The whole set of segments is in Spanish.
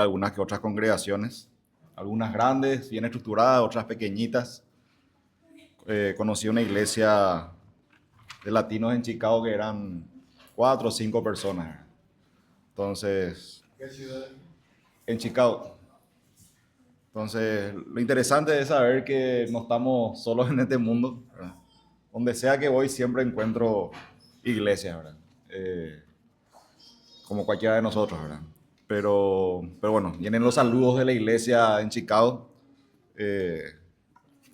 algunas que otras congregaciones, algunas grandes, bien estructuradas, otras pequeñitas. Conocí una iglesia de latinos en Chicago que eran 4 o 5 personas. Entonces, ¿Qué ciudad? en Chicago. Entonces, lo interesante es saber que no estamos solos en este mundo, ¿verdad? Donde sea que voy siempre encuentro iglesias, ¿verdad? Como cualquiera de nosotros, ¿verdad? Pero bueno, vienen los saludos de la iglesia en Chicago. eh,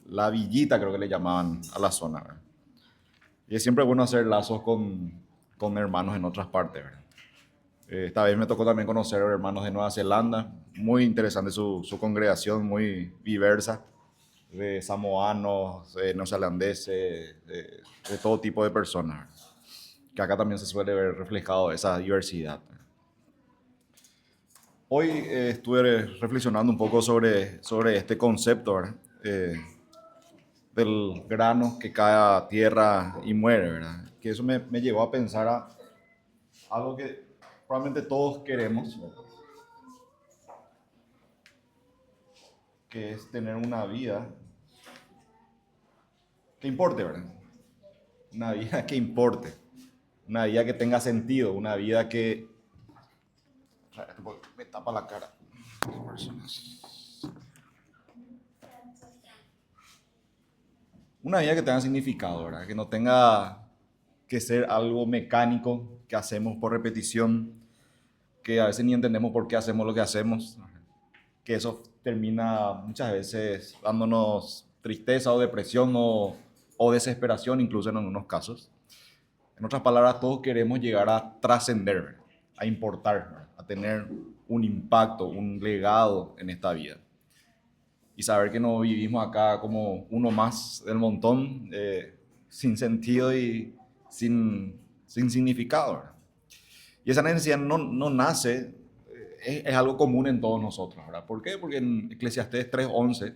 la villita creo que le llamaban a la zona, ¿verdad? Y es siempre bueno hacer lazos con hermanos en otras partes, ¿verdad? Esta vez me tocó también conocer hermanos de Nueva Zelanda. Muy interesante su congregación, muy diversa, de samoanos, neozelandeses, de todo tipo de personas, ¿verdad? Que acá también se suele ver reflejado esa diversidad. Hoy estuve reflexionando un poco sobre este concepto, ¿verdad? Del grano que cae a tierra y muere, ¿verdad? Que eso me llevó a pensar a algo que probablemente todos queremos, ¿verdad? Que es tener una vida que importe, ¿verdad? Una vida que importe, una vida que tenga sentido, una vida que... Me tapa la cara. Una vida que tenga significado, ¿verdad? Que no tenga que ser algo mecánico que hacemos por repetición, que a veces ni entendemos por qué hacemos lo que hacemos, que eso termina muchas veces dándonos tristeza o depresión o desesperación, incluso en algunos casos. En otras palabras, todos queremos llegar a trascender, a importar, a tener un impacto, un legado en esta vida. Y saber que no vivimos acá como uno más del montón, sin sentido y sin significado, ¿verdad? Y esa necesidad no nace, es algo común en todos nosotros, ¿verdad? ¿Por qué? Porque en Eclesiastés 3:11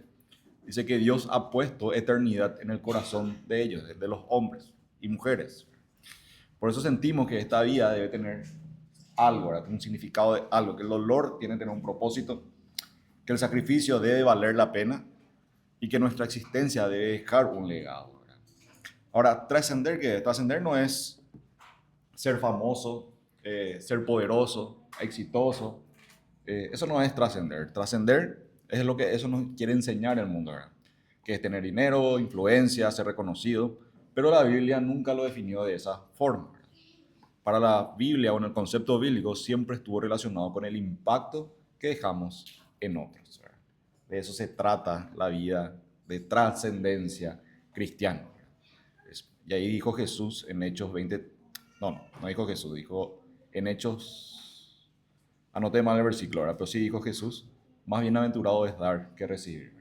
dice que Dios ha puesto eternidad en el corazón de ellos, de los hombres y mujeres. Por eso sentimos que esta vida debe tener algo, ¿verdad? Un significado de algo, que el dolor tiene que tener un propósito, que el sacrificio debe valer la pena y que nuestra existencia debe dejar un legado, ¿verdad? Ahora, trascender, ¿qué es? Trascender no es ser famoso, ser poderoso, exitoso. Eso no es trascender. Trascender es lo que eso nos quiere enseñar el mundo, ¿verdad? Que es tener dinero, influencia, ser reconocido. Pero la Biblia nunca lo definió de esa forma, ¿verdad? Para la Biblia o en el concepto bíblico siempre estuvo relacionado con el impacto que dejamos en otros, ¿verdad? De eso se trata la vida de trascendencia cristiana. Y ahí dijo Jesús en Hechos 20, no dijo Jesús, dijo en Hechos, anoté mal el versículo, ¿verdad? Pero sí dijo Jesús, más bienaventurado es dar que recibir.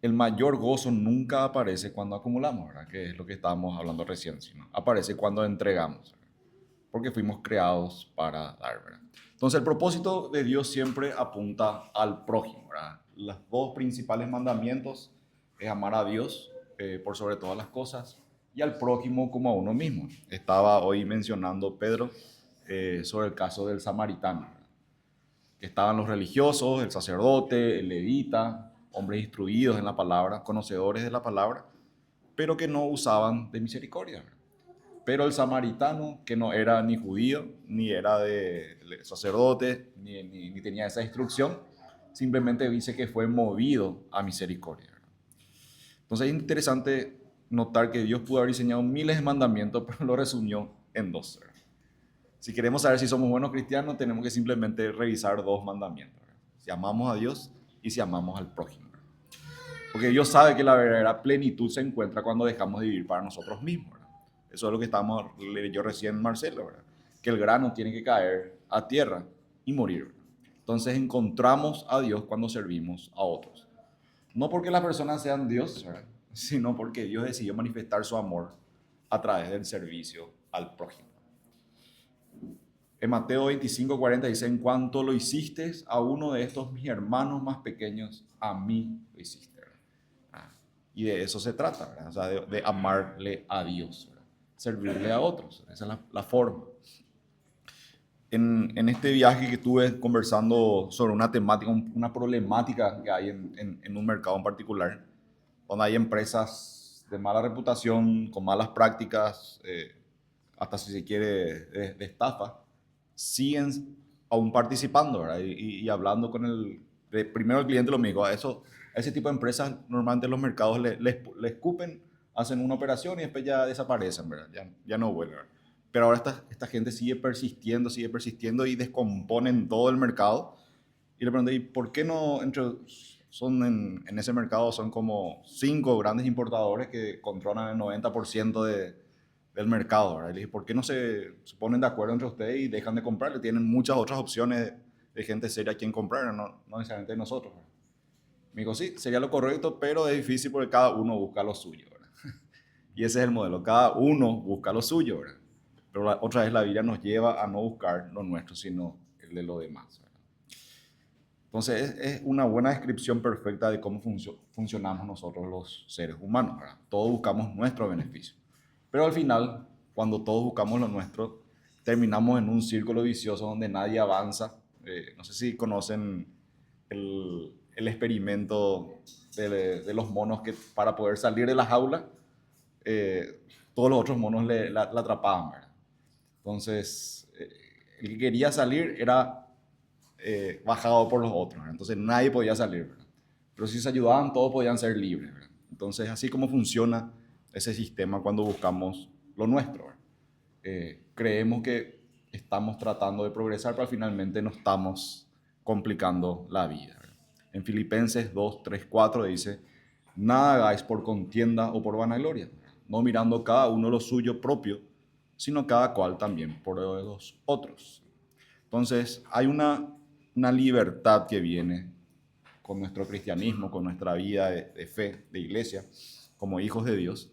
El mayor gozo nunca aparece cuando acumulamos, ¿verdad? Que es lo que estábamos hablando recién, sino aparece cuando entregamos, ¿verdad? Porque fuimos creados para dar, ¿verdad? Entonces el propósito de Dios siempre apunta al prójimo, ¿verdad? Los dos principales mandamientos es amar a Dios por sobre todas las cosas y al prójimo como a uno mismo. Estaba hoy mencionando Pedro sobre el caso del samaritano, ¿verdad? Que estaban los religiosos, el sacerdote, el levita, hombres instruidos en la palabra, conocedores de la palabra, pero que no usaban de misericordia, ¿verdad? Pero el samaritano, que no era ni judío, ni era de sacerdote, ni tenía esa instrucción, simplemente dice que fue movido a misericordia. Entonces es interesante notar que Dios pudo haber diseñado miles de mandamientos, pero lo resumió en dos. Si queremos saber si somos buenos cristianos, tenemos que simplemente revisar dos mandamientos. Si amamos a Dios y si amamos al prójimo. Porque Dios sabe que la verdadera plenitud se encuentra cuando dejamos de vivir para nosotros mismos, ¿verdad? Eso es lo que leyó recién Marcelo, ¿verdad? Que el grano tiene que caer a tierra y morir, ¿verdad? Entonces encontramos a Dios cuando servimos a otros. No porque las personas sean Dios, ¿verdad? Sino porque Dios decidió manifestar su amor a través del servicio al prójimo. En Mateo 25:40 dice, en cuanto lo hiciste a uno de estos mis hermanos más pequeños, a mí lo hiciste. Y de eso se trata, ¿verdad? O sea, de amarle a Dios, ¿verdad? Servirle a otros. Esa es la forma. En este viaje que estuve conversando sobre una temática, una problemática que hay en un mercado en particular, donde hay empresas de mala reputación, con malas prácticas, hasta si se quiere de estafa, siguen aún participando, ¿verdad? Y hablando con primero el cliente lo mismo, a ese tipo de empresas normalmente los mercados le escupen, hacen una operación y después ya desaparecen, ¿verdad? Ya no vuelven, ¿verdad? Pero ahora esta gente sigue persistiendo y descomponen todo el mercado. Y le pregunté, ¿y por qué no en ese mercado son como 5 grandes importadores que controlan el 90% del mercado, ¿verdad? Y le dije, ¿por qué no se ponen de acuerdo entre ustedes y dejan de comprarle? Tienen muchas otras opciones de gente seria a quien comprar, no necesariamente nosotros, ¿verdad? Me dijo, sí, sería lo correcto, pero es difícil porque cada uno busca lo suyo, ¿verdad? Y ese es el modelo, cada uno busca lo suyo, ¿verdad? Pero otra vez la Biblia nos lleva a no buscar lo nuestro, sino el de los demás, ¿verdad? Entonces es una buena descripción perfecta de cómo funcionamos nosotros los seres humanos, ¿verdad? Todos buscamos nuestro beneficio. Pero al final, cuando todos buscamos lo nuestro, terminamos en un círculo vicioso donde nadie avanza. No sé si conocen el experimento de los monos que para poder salir de la jaula, eh, todos los otros monos la atrapaban, ¿verdad? Entonces, el que quería salir era bajado por los otros, ¿verdad? Entonces nadie podía salir, ¿verdad? Pero si se ayudaban, todos podían ser libres, ¿verdad? Entonces, así como funciona ese sistema cuando buscamos lo nuestro, ¿verdad? Creemos que estamos tratando de progresar, pero finalmente nos estamos complicando la vida, ¿verdad? En Filipenses 2, 3, 4 dice, nada hagáis por contienda o por vanagloria, no mirando cada uno lo suyo propio, sino cada cual también por los otros. Entonces, hay una libertad que viene con nuestro cristianismo, con nuestra vida de fe, de iglesia, como hijos de Dios,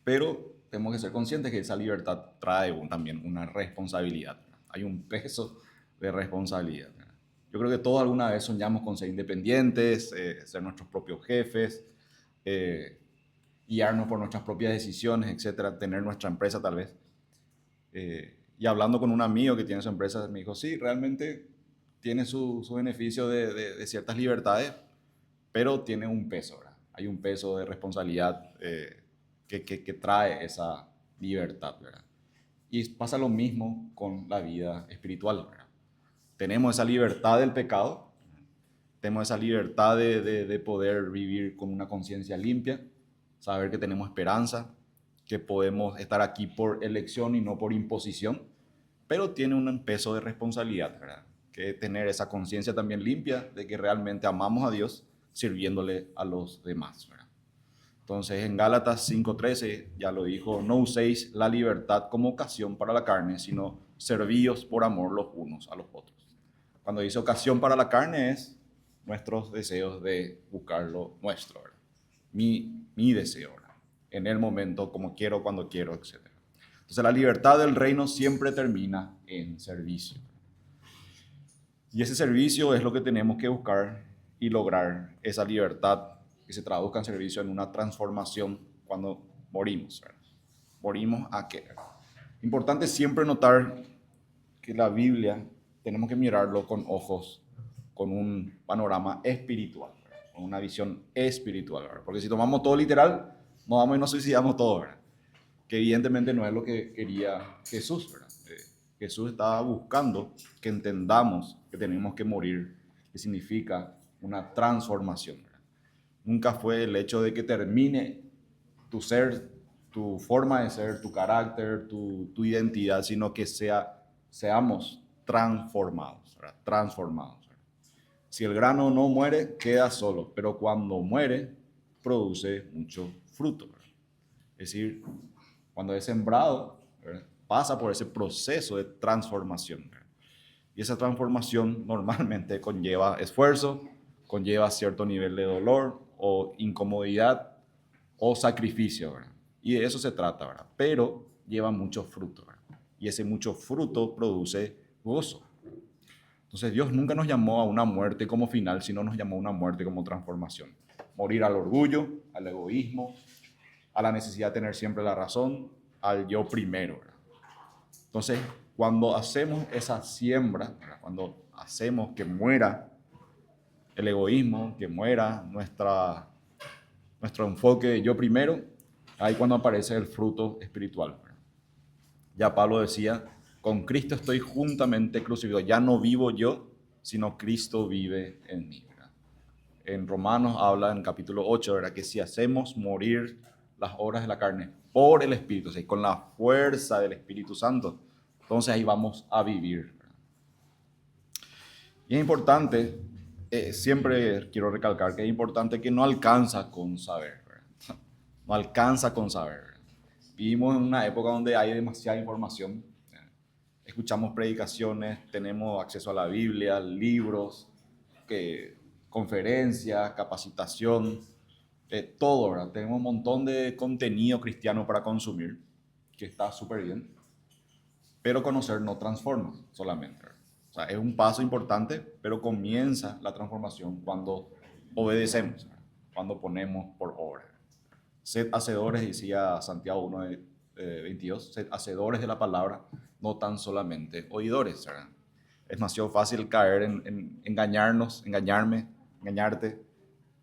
pero tenemos que ser conscientes que esa libertad trae también una responsabilidad. Hay un peso de responsabilidad. Yo creo que todos alguna vez soñamos con ser independientes, ser nuestros propios jefes, eh, guiarnos por nuestras propias decisiones, etcétera, tener nuestra empresa tal vez. Y hablando con un amigo que tiene su empresa, me dijo, sí, realmente tiene su beneficio de ciertas libertades, pero tiene un peso, ¿verdad? Hay un peso de responsabilidad que trae esa libertad, ¿verdad? Y pasa lo mismo con la vida espiritual, ¿verdad? Tenemos esa libertad del pecado, tenemos esa libertad de poder vivir con una conciencia limpia, saber que tenemos esperanza, que podemos estar aquí por elección y no por imposición, pero tiene un peso de responsabilidad, ¿verdad? Que tener esa conciencia también limpia de que realmente amamos a Dios sirviéndole a los demás, ¿verdad? Entonces en Gálatas 5:13 ya lo dijo, no uséis la libertad como ocasión para la carne, sino servíos por amor los unos a los otros. Cuando dice ocasión para la carne es nuestros deseos de buscar lo nuestro, ¿verdad? Mi deseo, ¿verdad? En el momento, como quiero, cuando quiero, etc. Entonces la libertad del reino siempre termina en servicio. Y ese servicio es lo que tenemos que buscar y lograr esa libertad que se traduzca en servicio en una transformación cuando morimos, ¿verdad? ¿Morimos a qué? Importante siempre notar que la Biblia tenemos que mirarlo con ojos, con un panorama espiritual, ¿verdad? Con una visión espiritual, ¿verdad? Porque si tomamos todo literal, nos vamos y nos suicidamos todos, ¿verdad? Que evidentemente no es lo que quería Jesús, ¿verdad? Jesús estaba buscando que entendamos que tenemos que morir, que significa una transformación, ¿verdad? Nunca fue el hecho de que termine tu ser, tu forma de ser, tu carácter, tu identidad, sino que seamos transformados, ¿verdad? Transformados, ¿verdad? Si el grano no muere, queda solo, pero cuando muere, produce mucho fruto, ¿verdad? Es decir, cuando es sembrado, ¿verdad? Pasa por ese proceso de transformación, ¿verdad? Y esa transformación normalmente conlleva esfuerzo, conlleva cierto nivel de dolor o incomodidad o sacrificio, ¿verdad? Y de eso se trata, ¿verdad? Pero lleva mucho fruto, ¿verdad? Y ese mucho fruto produce gozo. Entonces Dios nunca nos llamó a una muerte como final, sino nos llamó a una muerte como transformación. Morir al orgullo, al egoísmo, a la necesidad de tener siempre la razón, al yo primero, ¿verdad? Entonces, cuando hacemos esa siembra, ¿verdad? Cuando hacemos que muera el egoísmo, que muera nuestro enfoque de yo primero, ahí cuando aparece el fruto espiritual, ¿verdad? Ya Pablo decía, con Cristo estoy juntamente crucificado, ya no vivo yo, sino Cristo vive en mí, ¿verdad? En Romanos habla en capítulo 8, ¿verdad? Que si hacemos morir las obras de la carne por el Espíritu, o sea, con la fuerza del Espíritu Santo, entonces ahí vamos a vivir, ¿verdad? Y es importante, siempre quiero recalcar que es importante que no alcanza con saber, ¿verdad? No alcanza con saber, ¿verdad? Vivimos en una época donde hay demasiada información, ¿verdad? Escuchamos predicaciones, tenemos acceso a la Biblia, libros, conferencias, capacitación, todo, ¿verdad? Tenemos un montón de contenido cristiano para consumir, que está súper bien, pero conocer no transforma solamente, ¿verdad? O sea, es un paso importante, pero comienza la transformación cuando obedecemos, ¿verdad? Cuando ponemos por obra. Sed hacedores, decía Santiago 1, 22, sed hacedores de la palabra, no tan solamente oidores, ¿verdad? Es demasiado fácil caer en engañarte,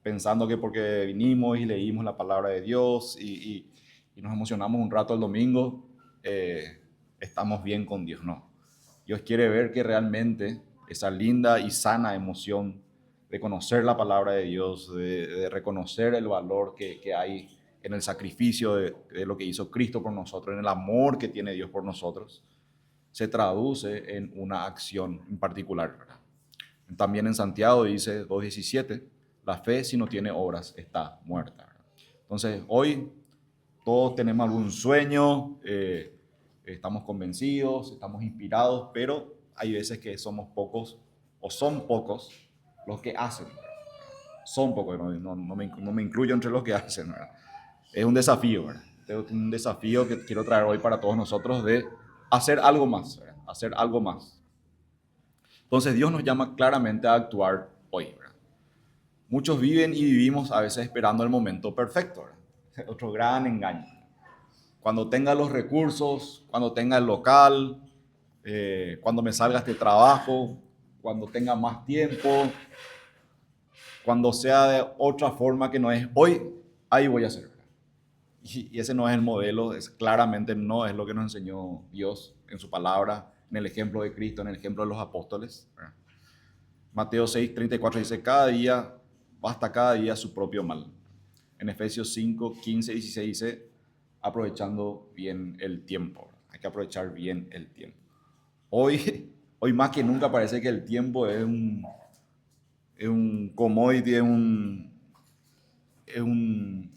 pensando que porque vinimos y leímos la palabra de Dios y nos emocionamos un rato el domingo, estamos bien con Dios. No. Dios quiere ver que realmente esa linda y sana emoción de conocer la palabra de Dios, de reconocer el valor que hay en el sacrificio de lo que hizo Cristo por nosotros, en el amor que tiene Dios por nosotros, se traduce en una acción en particular, ¿verdad? También en Santiago dice 2:17, la fe si no tiene obras está muerta, ¿verdad? Entonces, hoy todos tenemos algún sueño, estamos convencidos, estamos inspirados, pero hay veces que somos pocos o son pocos los que hacen, ¿verdad? Son pocos, no me incluyo entre los que hacen, ¿verdad? Es un desafío, ¿verdad? Es un desafío que quiero traer hoy para todos nosotros de hacer algo más, ¿verdad? Hacer algo más. Entonces Dios nos llama claramente a actuar hoy, ¿verdad? Muchos viven y vivimos a veces esperando el momento perfecto, ¿verdad? Otro gran engaño. Cuando tenga los recursos, cuando tenga el local, cuando me salga este trabajo, cuando tenga más tiempo, cuando sea de otra forma que no es hoy, ahí voy a hacer, ¿verdad? Y ese no es el modelo, claramente no es lo que nos enseñó Dios en su palabra, en el ejemplo de Cristo, en el ejemplo de los apóstoles, ¿verdad? Mateo 6:34 dice, basta cada día su propio mal. En Efesios 5:15-16 dice, aprovechando bien el tiempo, ¿verdad? Hay que aprovechar bien el tiempo. Hoy más que nunca parece que el tiempo es un commodity,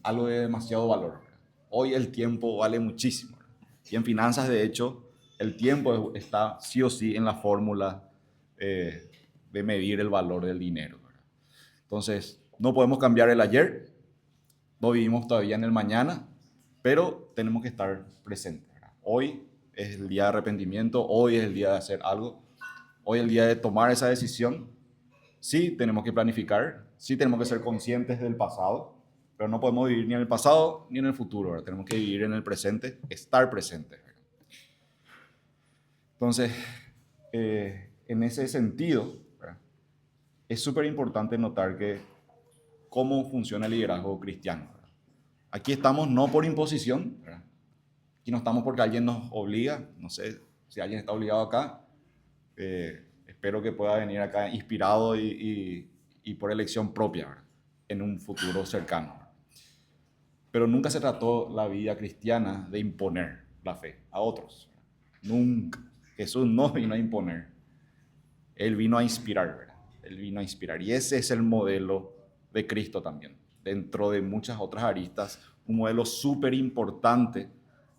algo de demasiado valor, ¿verdad? Hoy el tiempo vale muchísimo, ¿verdad? Y en finanzas, de hecho, el tiempo está sí o sí en la fórmula de medir el valor del dinero, ¿verdad? Entonces, no podemos cambiar el ayer, no vivimos todavía en el mañana, pero tenemos que estar presentes, ¿verdad? Hoy es el día de arrepentimiento, hoy es el día de hacer algo, hoy es el día de tomar esa decisión. Sí, tenemos que planificar, sí tenemos que ser conscientes del pasado, pero no podemos vivir ni en el pasado ni en el futuro, ¿verdad? Tenemos que vivir en el presente, estar presentes, ¿verdad? Entonces, en ese sentido, ¿verdad? Es súper importante notar que cómo funciona el liderazgo cristiano, ¿verdad? Aquí estamos no por imposición, ¿verdad? Aquí no estamos porque alguien nos obliga, no sé si alguien está obligado acá, espero que pueda venir acá inspirado y por elección propia, ¿verdad? En un futuro cercano. Pero nunca se trató la vida cristiana de imponer la fe a otros. Nunca. Jesús no vino a imponer. Él vino a inspirar, ¿verdad? Él vino a inspirar. Y ese es el modelo de Cristo también. Dentro de muchas otras aristas, un modelo súper importante,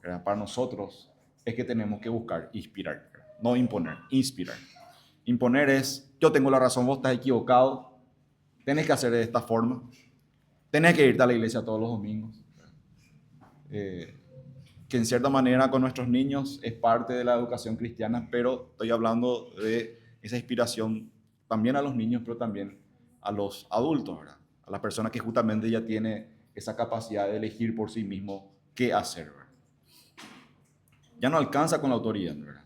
¿verdad? Para nosotros es que tenemos que buscar inspirar, ¿verdad? No imponer, inspirar. Imponer es, yo tengo la razón, vos estás equivocado, tenés que hacer de esta forma, tenés que irte a la iglesia todos los domingos. Que en cierta manera con nuestros niños es parte de la educación cristiana, pero estoy hablando de esa inspiración también a los niños, pero también a los adultos, ¿verdad? A las personas que justamente ya tienen esa capacidad de elegir por sí mismo qué hacer, ¿verdad? Ya no alcanza con la autoridad, ¿verdad?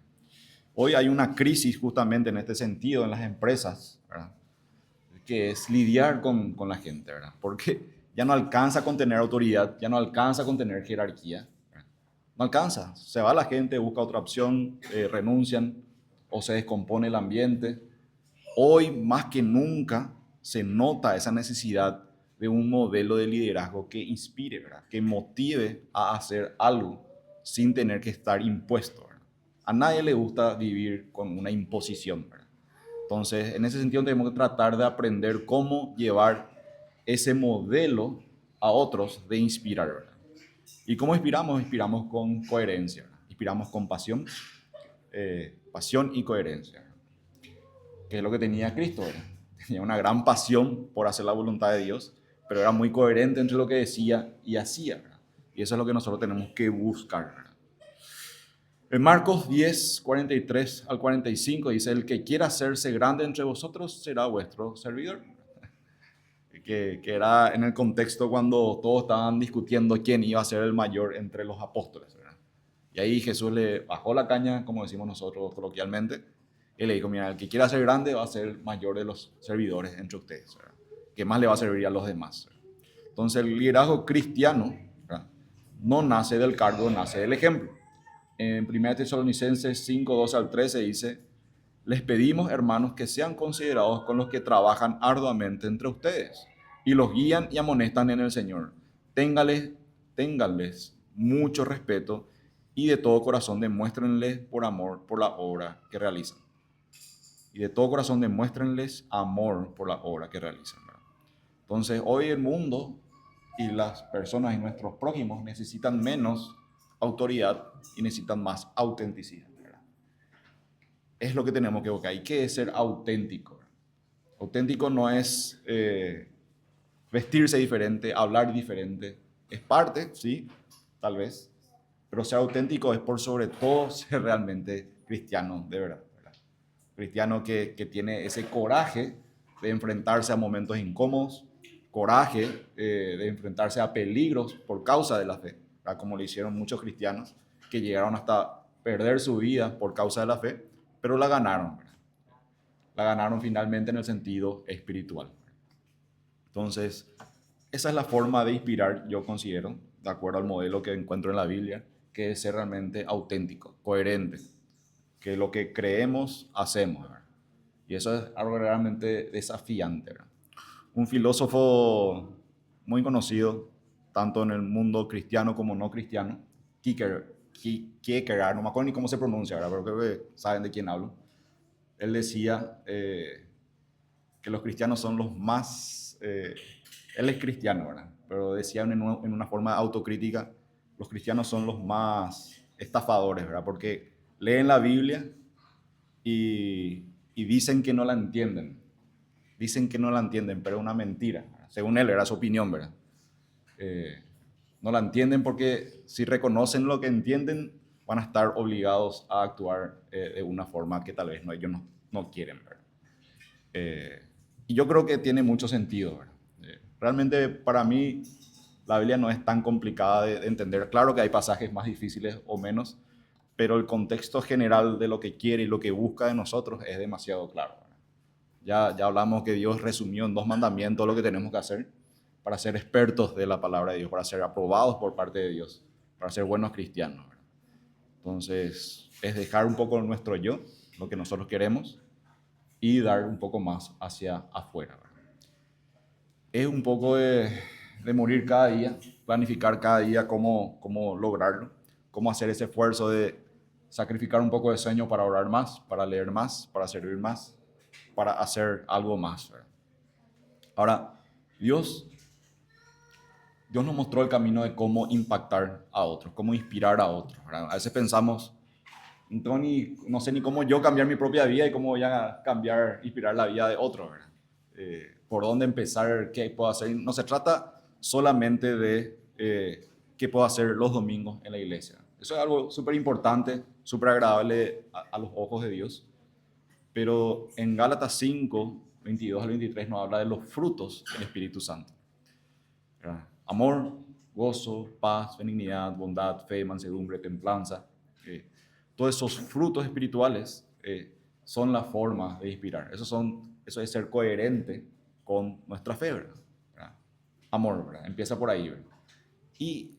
Hoy hay una crisis justamente en este sentido en las empresas, ¿verdad? Que es lidiar con la gente, ¿verdad? Porque ya no alcanza con tener autoridad, ya no alcanza con tener jerarquía, ¿verdad? No alcanza, se va la gente, busca otra opción, renuncian o se descompone el ambiente. Hoy más que nunca se nota esa necesidad de un modelo de liderazgo que inspire, ¿verdad? Que motive a hacer algo sin tener que estar impuesto, ¿verdad? A nadie le gusta vivir con una imposición, ¿verdad? Entonces, en ese sentido tenemos que tratar de aprender cómo llevar ese modelo a otros de inspirar, ¿verdad? ¿Y cómo inspiramos? Inspiramos con coherencia, ¿verdad? Inspiramos con pasión, pasión y coherencia, ¿verdad? Que es lo que tenía Cristo, ¿verdad? Tenía una gran pasión por hacer la voluntad de Dios, pero era muy coherente entre lo que decía y hacía, ¿verdad? Y eso es lo que nosotros tenemos que buscar, ¿verdad? En Marcos 10, 43 al 45 dice, el que quiera hacerse grande entre vosotros será vuestro servidor. Que era en el contexto cuando todos estaban discutiendo quién iba a ser el mayor entre los apóstoles, ¿verdad? Y ahí Jesús le bajó la caña, como decimos nosotros coloquialmente, y le dijo, mira, el que quiera ser grande va a ser el mayor de los servidores entre ustedes, ¿verdad? Que más le va a servir a los demás, ¿verdad? Entonces el liderazgo cristiano, ¿verdad? No nace del cargo, nace del ejemplo. En 1 Tesalonicenses 5, 12 al 13 dice, les pedimos, hermanos, que sean considerados con los que trabajan arduamente entre ustedes y los guían y amonestan en el Señor. Ténganles mucho respeto y de todo corazón demuéstrenles por amor por la obra que realizan. Y de todo corazón demuéstrenles amor por la obra que realizan, ¿verdad? Entonces, hoy el mundo y las personas y nuestros prójimos necesitan menos autoridad y necesitan más autenticidad, ¿verdad? Es lo que tenemos que buscar. Hay que ser auténtico. Auténtico no es vestirse diferente, hablar diferente. Es parte, sí, tal vez. Pero ser auténtico es por sobre todo ser realmente cristiano, de verdad, ¿verdad? Cristiano que tiene ese coraje de enfrentarse a momentos incómodos, coraje de enfrentarse a peligros por causa de la fe, ¿verdad? Como lo hicieron muchos cristianos que llegaron hasta perder su vida por causa de la fe, pero la ganaron, ¿verdad? La ganaron finalmente en el sentido espiritual. Entonces, esa es la forma de inspirar, yo considero, de acuerdo al modelo que encuentro en la Biblia, que es ser realmente auténtico, coherente, que lo que creemos, hacemos, ¿verdad? Y eso es algo realmente desafiante, ¿verdad? Un filósofo muy conocido, tanto en el mundo cristiano como no cristiano, Kierkegaard, no me acuerdo ni cómo se pronuncia, ¿verdad? Pero creo que saben de quién hablo. Él decía que los cristianos son los más... él es cristiano, ¿verdad? Pero decía en una forma autocrítica, los cristianos son los más estafadores, ¿verdad? Porque leen la Biblia y dicen que no la entienden. Dicen que no la entienden, pero es una mentira, ¿verdad? Según él, era su opinión, ¿verdad? No la entienden porque si reconocen lo que entienden, van a estar obligados a actuar de una forma que tal vez ellos no quieren, ¿verdad? Y yo creo que tiene mucho sentido, ¿verdad? Realmente para mí la Biblia no es tan complicada de entender. Claro que hay pasajes más difíciles o menos, pero el contexto general de lo que quiere y lo que busca de nosotros es demasiado claro, ¿verdad? Ya hablamos que Dios resumió en 2 mandamientos lo que tenemos que hacer para ser expertos de la palabra de Dios, para ser aprobados por parte de Dios, para ser buenos cristianos, ¿verdad? Entonces, es dejar un poco nuestro yo, lo que nosotros queremos, y dar un poco más hacia afuera, ¿verdad? Es un poco de morir cada día, planificar cada día cómo lograrlo, cómo hacer ese esfuerzo de sacrificar un poco de sueño para orar más, para leer más, para servir más, para hacer algo más, ¿verdad? Ahora, Dios, Dios nos mostró el camino de cómo impactar a otros, cómo inspirar a otros, ¿verdad? A veces pensamos, no sé ni cómo yo cambiar mi propia vida y cómo voy a cambiar, inspirar la vida de otros, ¿verdad? Por dónde empezar, qué puedo hacer. No se trata solamente de qué puedo hacer los domingos en la iglesia. Eso es algo súper importante, súper agradable a los ojos de Dios. Pero en Gálatas 5, 22 al 23 nos habla de los frutos del Espíritu Santo, ¿verdad? Amor, gozo, paz, benignidad, bondad, fe, mansedumbre, templanza. Todos esos frutos espirituales son las formas de inspirar. Eso es ser coherente con nuestra fe, ¿verdad? Amor, ¿verdad? Empieza por ahí, ¿verdad? Y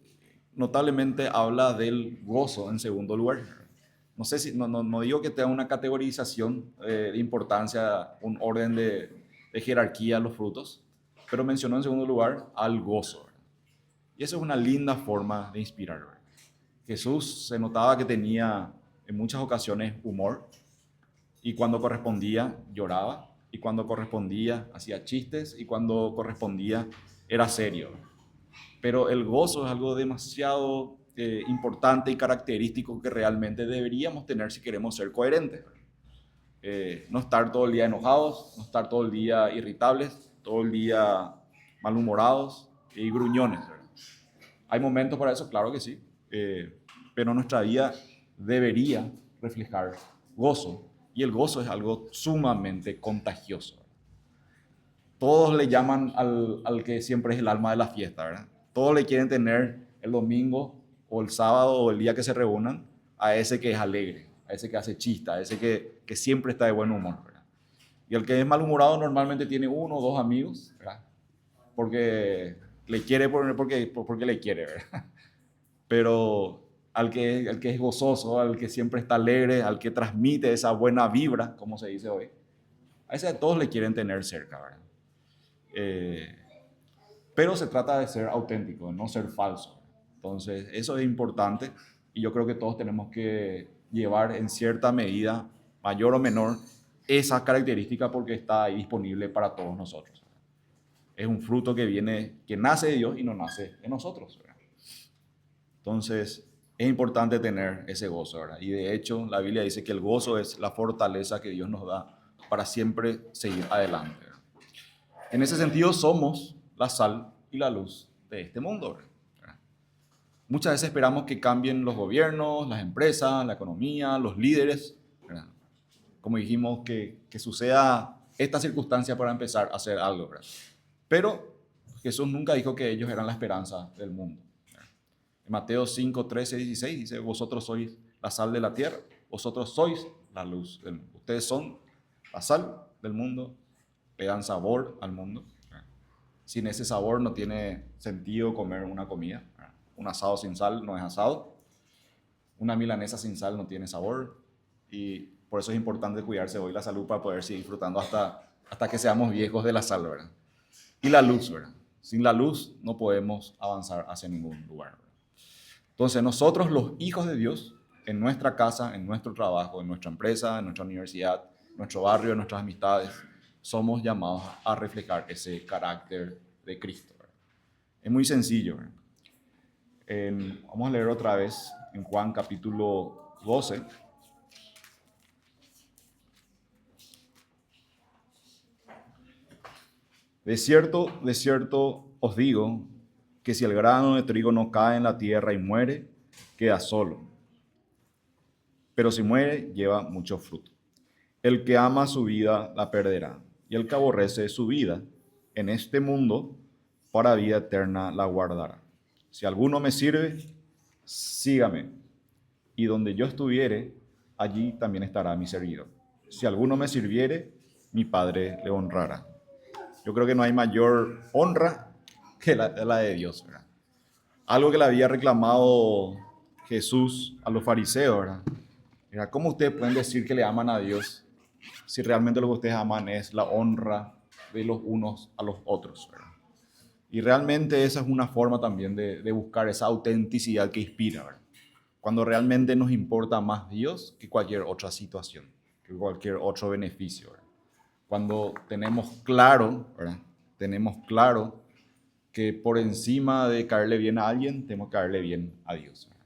notablemente habla del gozo en segundo lugar. No sé si, no digo que tenga una categorización de importancia, un orden de jerarquía a los frutos, pero mencionó en segundo lugar al gozo, ¿verdad? Y esa es una linda forma de inspirar, ¿verdad? Jesús se notaba que tenía en muchas ocasiones humor, y cuando correspondía lloraba, y cuando correspondía hacía chistes, y cuando correspondía era serio. Pero el gozo es algo demasiado importante y característico que realmente deberíamos tener si queremos ser coherentes. No estar todo el día enojados, no estar todo el día irritables, todo el día malhumorados y gruñones, ¿verdad? Hay momentos para eso, claro que sí, pero nuestra vida debería reflejar gozo, y el gozo es algo sumamente contagioso. Todos le llaman al que siempre es el alma de la fiesta, ¿verdad? Todos le quieren tener el domingo o el sábado o el día que se reúnan a ese que es alegre, a ese que hace chista, a ese que siempre está de buen humor, ¿verdad? Y el que es malhumorado normalmente tiene uno o dos amigos, ¿verdad? Porque le quiere, porque le quiere, ¿verdad? Pero al que es gozoso, al que siempre está alegre, al que transmite esa buena vibra, como se dice hoy, a ese a todos le quieren tener cerca, ¿verdad? Pero se trata de ser auténtico, de no ser falso. Entonces, eso es importante, y yo creo que todos tenemos que llevar en cierta medida, mayor o menor, esa característica, porque está ahí disponible para todos nosotros. Es un fruto que nace de Dios y no nace de nosotros, ¿verdad? Entonces, es importante tener ese gozo, ¿verdad? Y de hecho, la Biblia dice que el gozo es la fortaleza que Dios nos da para siempre seguir adelante, ¿verdad? En ese sentido, somos la sal y la luz de este mundo, ¿verdad? Muchas veces esperamos que cambien los gobiernos, las empresas, la economía, los líderes, ¿verdad? Como dijimos, que suceda esta circunstancia para empezar a hacer algo, ¿verdad? Pero Jesús nunca dijo que ellos eran la esperanza del mundo. En Mateo 5, 13, 16 dice: vosotros sois la sal de la tierra, vosotros sois la luz del mundo. Ustedes son la sal del mundo, le dan sabor al mundo. Sin ese sabor no tiene sentido comer una comida. Un asado sin sal no es asado. Una milanesa sin sal no tiene sabor. Y por eso es importante cuidarse hoy la salud para poder seguir disfrutando hasta que seamos viejos de la sal, ¿verdad? Y la luz, ¿verdad? Sin la luz no podemos avanzar hacia ningún lugar, ¿verdad? Entonces, nosotros, los hijos de Dios, en nuestra casa, en nuestro trabajo, en nuestra empresa, en nuestra universidad, en nuestro barrio, en nuestras amistades, somos llamados a reflejar ese carácter de Cristo, ¿verdad? Es muy sencillo, ¿verdad? Vamos a leer otra vez en Juan capítulo 12. De cierto os digo que si el grano de trigo no cae en la tierra y muere, queda solo. Pero si muere, lleva mucho fruto. El que ama su vida la perderá, y el que aborrece su vida en este mundo, para vida eterna la guardará. Si alguno me sirve, sígame, y donde yo estuviere, allí también estará mi servidor. Si alguno me sirviere, mi Padre le honrará. Yo creo que no hay mayor honra que la de Dios, ¿verdad? Algo que le había reclamado Jesús a los fariseos, ¿verdad? Era: ¿cómo ustedes pueden decir que le aman a Dios si realmente lo que ustedes aman es la honra de los unos a los otros, ¿verdad? Y realmente esa es una forma también de buscar esa autenticidad que inspira, ¿verdad? Cuando realmente nos importa más Dios que cualquier otra situación, que cualquier otro beneficio, ¿verdad? Cuando tenemos claro, ¿verdad? Tenemos claro que por encima de caerle bien a alguien, tenemos que caerle bien a Dios, ¿verdad?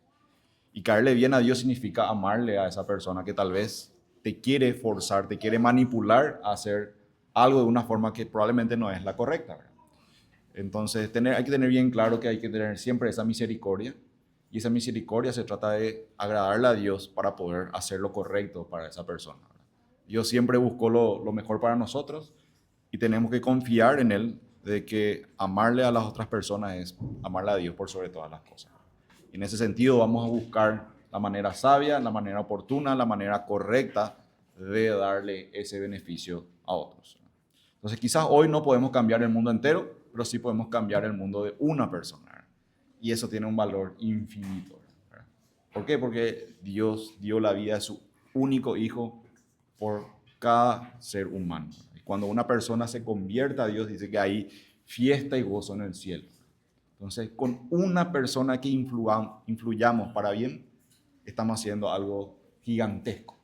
Y caerle bien a Dios significa amarle a esa persona que tal vez te quiere forzar, te quiere manipular a hacer algo de una forma que probablemente no es la correcta, ¿verdad? Entonces hay que tener bien claro que hay que tener siempre esa misericordia, y esa misericordia se trata de agradarle a Dios para poder hacer lo correcto para esa persona, ¿verdad? Dios siempre buscó lo mejor para nosotros, y tenemos que confiar en Él, de que amarle a las otras personas es amarle a Dios por sobre todas las cosas. Y en ese sentido vamos a buscar la manera sabia, la manera oportuna, la manera correcta de darle ese beneficio a otros. Entonces quizás hoy no podemos cambiar el mundo entero, pero sí podemos cambiar el mundo de una persona. Y eso tiene un valor infinito. ¿Verdad? ¿Por qué? Porque Dios dio la vida de su único hijo por cada ser humano. Y cuando una persona se convierta a Dios, dice que hay fiesta y gozo en el cielo. Entonces, con una persona que influyamos para bien, estamos haciendo algo gigantesco,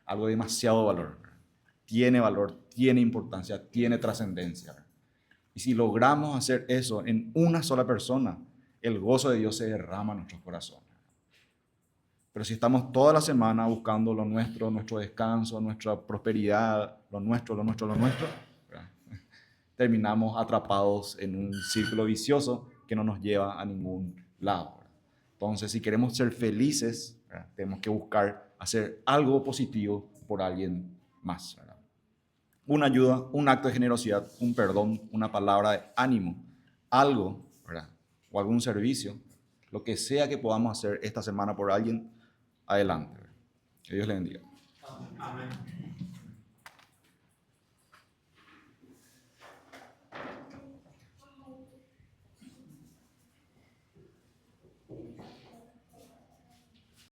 algo de demasiado valor. Tiene valor, tiene importancia, tiene trascendencia. Y si logramos hacer eso en una sola persona, el gozo de Dios se derrama en nuestros corazones. Pero si estamos toda la semana buscando lo nuestro descanso, nuestra prosperidad, lo nuestro, ¿verdad? Terminamos atrapados en un círculo vicioso que no nos lleva a ningún lado. ¿Verdad? Entonces, si queremos ser felices, ¿verdad? Tenemos que buscar hacer algo positivo por alguien más. ¿Verdad? Una ayuda, un acto de generosidad, un perdón, una palabra de ánimo, algo, ¿verdad? O algún servicio, lo que sea que podamos hacer esta semana por alguien, adelante. ¿Verdad? Que Dios le bendiga. Amén.